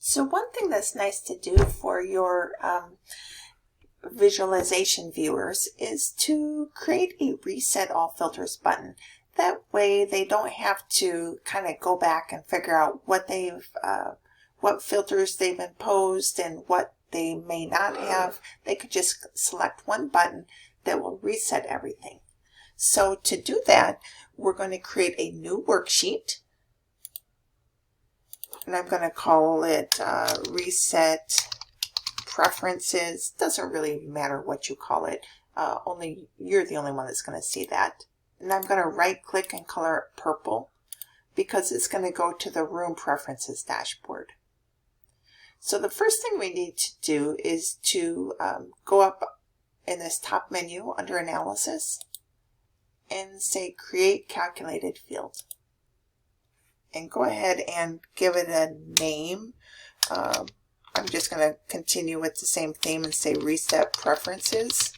So one thing that's nice to do for your visualization viewers is to create a Reset All Filters button. That way they don't have to kind of go back and figure out what filters they've imposed and what they may not have. They could just select one button that will reset everything. So to do that, we're going to create a new worksheet. And I'm going to call it Reset Preferences. Doesn't really matter what you call it. Only you're the only one that's going to see that. And I'm going to right click and color it purple because it's going to go to the Room Preferences dashboard. So the first thing we need to do is to go up in this top menu under Analysis and say Create Calculated Field. And go ahead and give it a name. I'm just going to continue with the same theme and say Reset Preferences.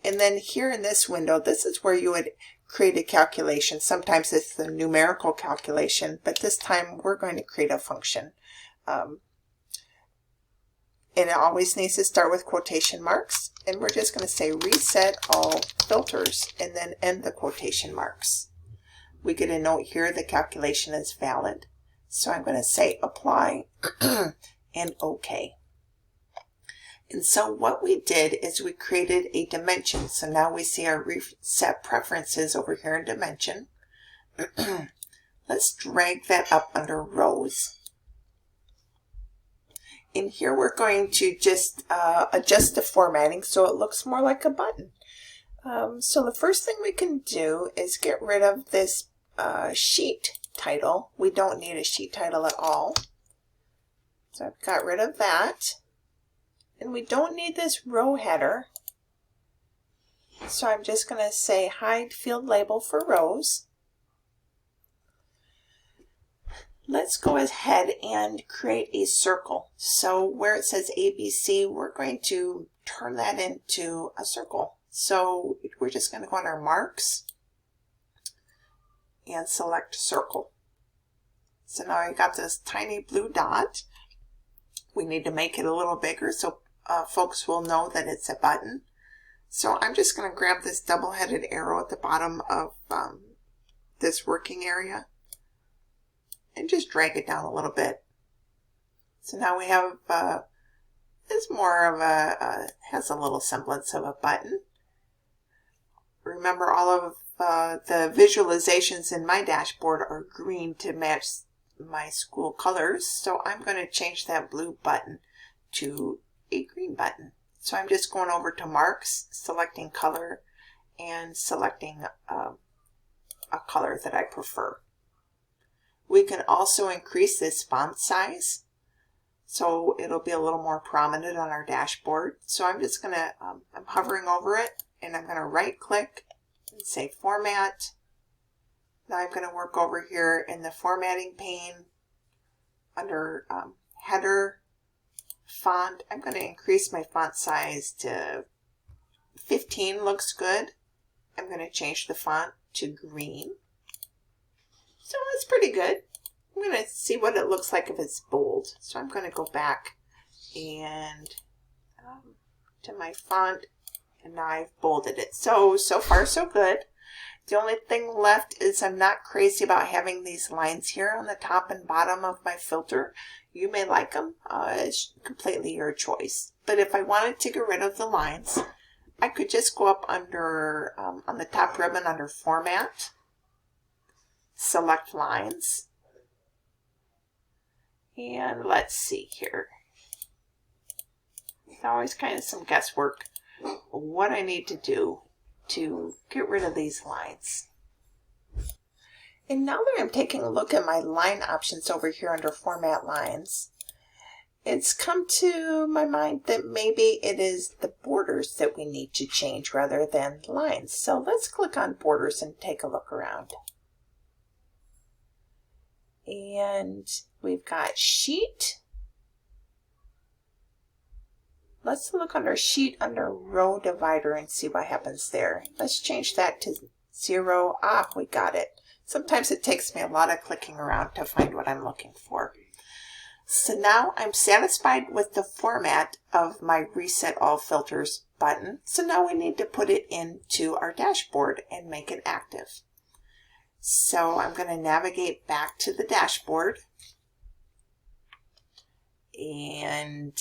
And then here in this window, this is where you would create a calculation. Sometimes it's the numerical calculation, but this time we're going to create a function. And it always needs to start with quotation marks. And we're just going to say Reset All Filters and then end the quotation marks. We get a note here, the calculation is valid. So I'm going to say Apply and OK. And so what we did is we created a dimension. So now we see our Reset Preferences over here in Dimension. Let's drag that up under Rows. In here we're going to just adjust the formatting so it looks more like a button. So the first thing we can do is get rid of this sheet title. We don't need a sheet title at all. So I've got rid of that. And we don't need this row header. So I'm just going to say Hide Field Label for Rows. Let's go ahead and create a circle. So where it says ABC, we're going to turn that into a circle. So we're just going to go under Marks and select Circle. So now I got this tiny blue dot. We need to make it a little bigger so folks will know that it's a button. So I'm just going to grab this double-headed arrow at the bottom of this working area and just drag it down a little bit. So now we have, it's more of has a little semblance of a button. Remember, all of the visualizations in my dashboard are green to match my school colors. So I'm going to change that blue button to a green button. So I'm just going over to Marks, selecting Color, and selecting a color that I prefer. We can also increase this font size so it'll be a little more prominent on our dashboard. So I'm just going to, I'm hovering over it and I'm going to right click and say Format. Now I'm going to work over here in the formatting pane under Header, Font. I'm going to increase my font size to 15, looks good. I'm going to change the font to green. So that's pretty good. I'm going to see what it looks like if it's bold. So I'm going to go back and to my font, and now I've bolded it. So far so good. The only thing left is I'm not crazy about having these lines here on the top and bottom of my filter. You may like them. It's completely your choice. But if I wanted to get rid of the lines, I could just go up under, on the top ribbon under Format, select Lines, and let's see here. It's always kind of some guesswork what I need to do to get rid of these lines. And now that I'm taking a look at my line options over here under Format Lines, it's come to my mind that maybe it is the borders that we need to change rather than lines. So let's click on Borders and take a look around. And we've got Sheet. Let's look under Sheet under Row Divider and see what happens there. Let's change that to 0. Ah, we got it. Sometimes it takes me a lot of clicking around to find what I'm looking for. So now I'm satisfied with the format of my Reset All Filters button. So now we need to put it into our dashboard and make it active. So I'm going to navigate back to the dashboard, and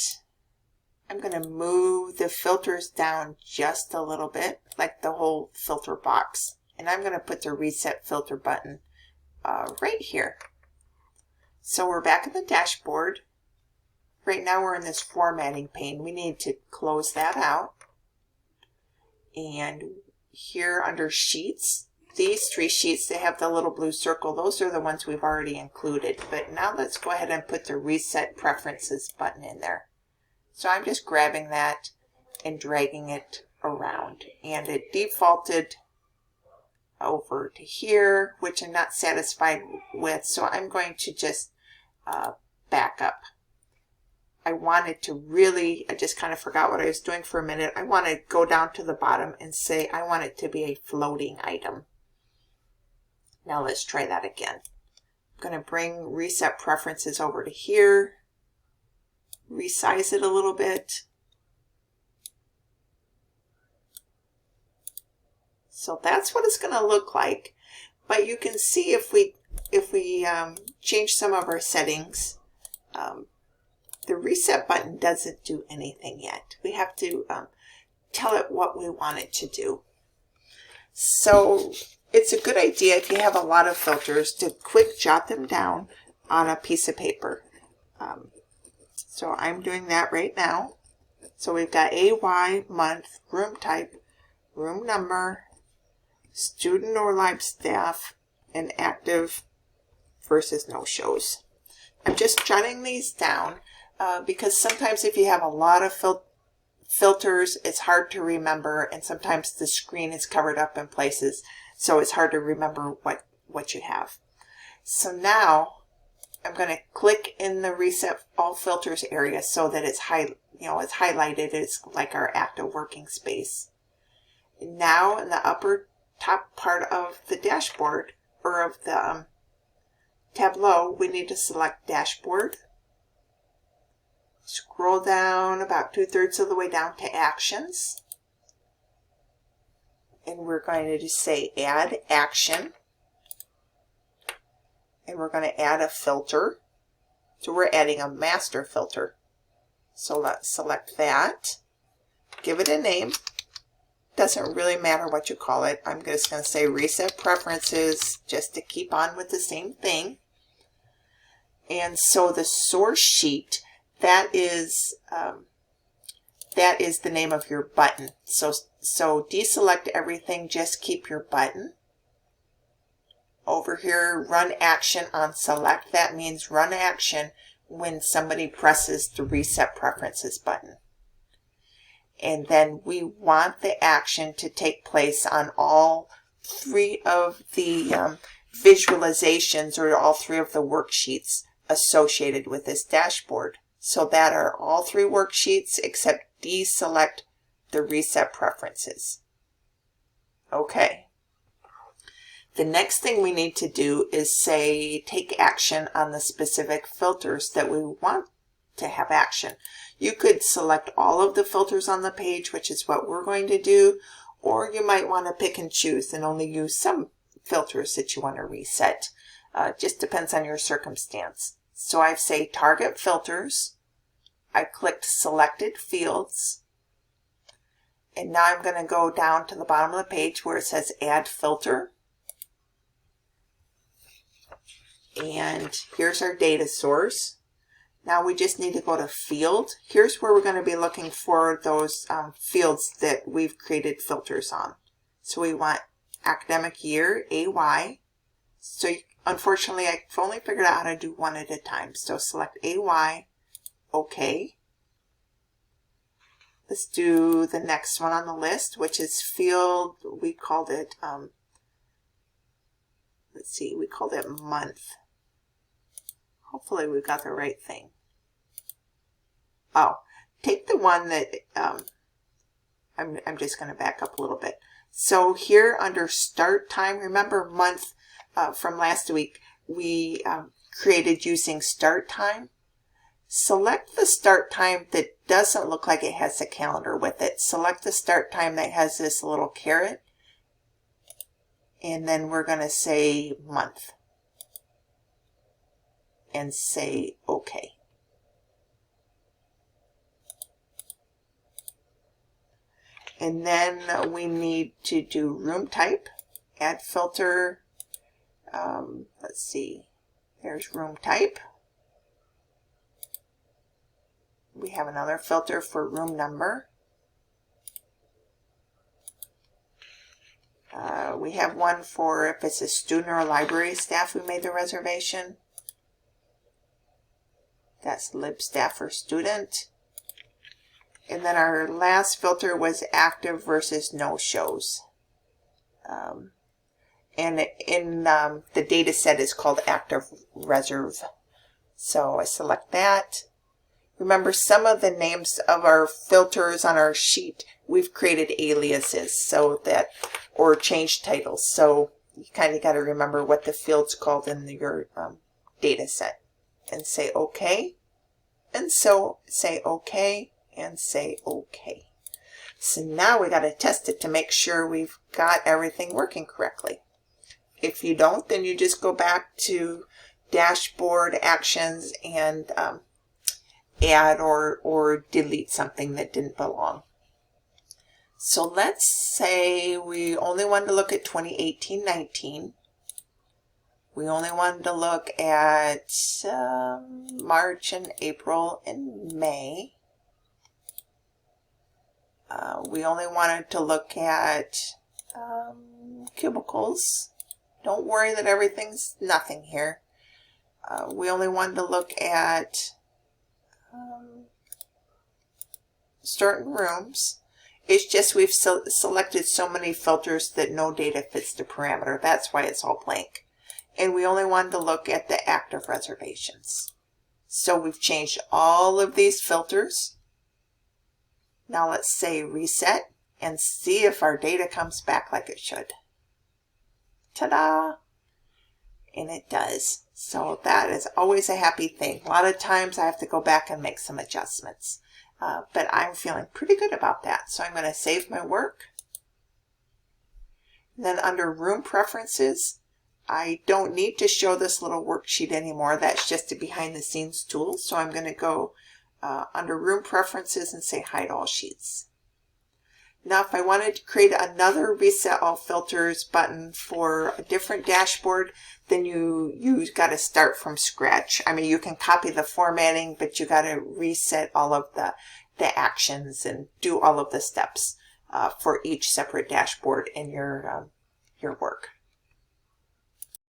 I'm going to move the filters down just a little bit, like the whole filter box. And I'm going to put the Reset Filter button right here. So we're back in the dashboard. Right now we're in this formatting pane. We need to close that out. And here under Sheets, these 3 sheets that have the little blue circle, those are the ones we've already included. But now let's go ahead and put the Reset Preferences button in there. So I'm just grabbing that and dragging it around. And it defaulted over to here, which I'm not satisfied with. So I'm going to just back up. I wanted to really, I just kind of forgot what I was doing for a minute. I want to go down to the bottom and say I want it to be a floating item. Now let's try that again. I'm going to bring Reset Preferences over to here, resize it a little bit. So that's what it's going to look like. But you can see if we change some of our settings, the reset button doesn't do anything yet. We have to tell it what we want it to do. So it's a good idea if you have a lot of filters to quick jot them down on a piece of paper. So I'm doing that right now. So we've got AY, month, room type, room number, student or live staff, and active versus no-shows. I'm just jotting these down because sometimes if you have a lot of filters, it's hard to remember, and sometimes the screen is covered up in places, so it's hard to remember what you have. So now I'm going to click in the Reset All Filters area so that it's it's highlighted. It's like our active working space. And now in the upper top part of the dashboard, or of the Tableau, we need to select Dashboard. Scroll down about 2/3 of the way down to Actions. And we're going to just say Add Action. And we're going to add a filter. So we're adding a master filter. So let's select that. Give it a name. Doesn't really matter what you call it. I'm just going to say Reset Preferences just to keep on with the same thing. And so the source sheet, that is the name of your button. So deselect everything, just keep your button. Over here, run action on select. That means run action when somebody presses the Reset Preferences button. And then we want the action to take place on all 3 of the visualizations, or all 3 of the worksheets associated with this dashboard. So that are all 3 worksheets except deselect the Reset Preferences. Okay. The next thing we need to do is say take action on the specific filters that we want to have action. You could select all of the filters on the page, which is what we're going to do, or you might want to pick and choose and only use some filters that you want to reset. Just depends on your circumstance. So I say Target Filters. I clicked Selected Fields. And now I'm going to go down to the bottom of the page where it says Add Filter. And here's our data source. Now we just need to go to Field. Here's where we're going to be looking for those fields that we've created filters on. So we want academic year, AY. So unfortunately, I've only figured out how to do one at a time. So select AY, OK. Let's do the next one on the list, which is field. We called it, let's see, we called it month. Hopefully we got the right thing. Oh, take the one that, I'm just going to back up a little bit. So here under start time, remember month from last week, we created using start time. select the start time that doesn't look like it has a calendar with it. Select the start time that has this little caret, and then we're going to say month and say OK. And then we need to do room type, add filter. Let's see, there's room type. We have another filter for room number. We have one for if it's a student or a library staff who made the reservation. That's lib staff or student. And then our last filter was active versus no shows. And in the data set is called active reserve. So I select that. Remember, some of the names of our filters on our sheet, we've created aliases so that, or changed titles. So you kind of got to remember what the field's called in your data set. And say OK. And so say OK and say OK. So now we got to test it to make sure we've got everything working correctly. If you don't, then you just go back to dashboard actions and add or delete something that didn't belong. So let's say we only wanted to look at 2018-19. We only wanted to look at March and April and May. We only wanted to look at cubicles. Don't worry that everything's nothing here. We only wanted to look at certain rooms. It's just we've selected so many filters that no data fits the parameter. That's why it's all blank. And we only wanted to look at the active reservations. So we've changed all of these filters. Now let's say reset and see if our data comes back like it should. Ta-da! And it does. So that is always a happy thing. A lot of times I have to go back and make some adjustments. But I'm feeling pretty good about that. So I'm going to save my work. Then under room preferences, I don't need to show this little worksheet anymore. That's just a behind the scenes tool. So I'm going to go under room preferences and say hide all sheets. Now if I wanted to create another reset all filters button for a different dashboard, then you got to start from scratch. I mean, you can copy the formatting, but you got to reset all of the actions and do all of the steps for each separate dashboard in your work.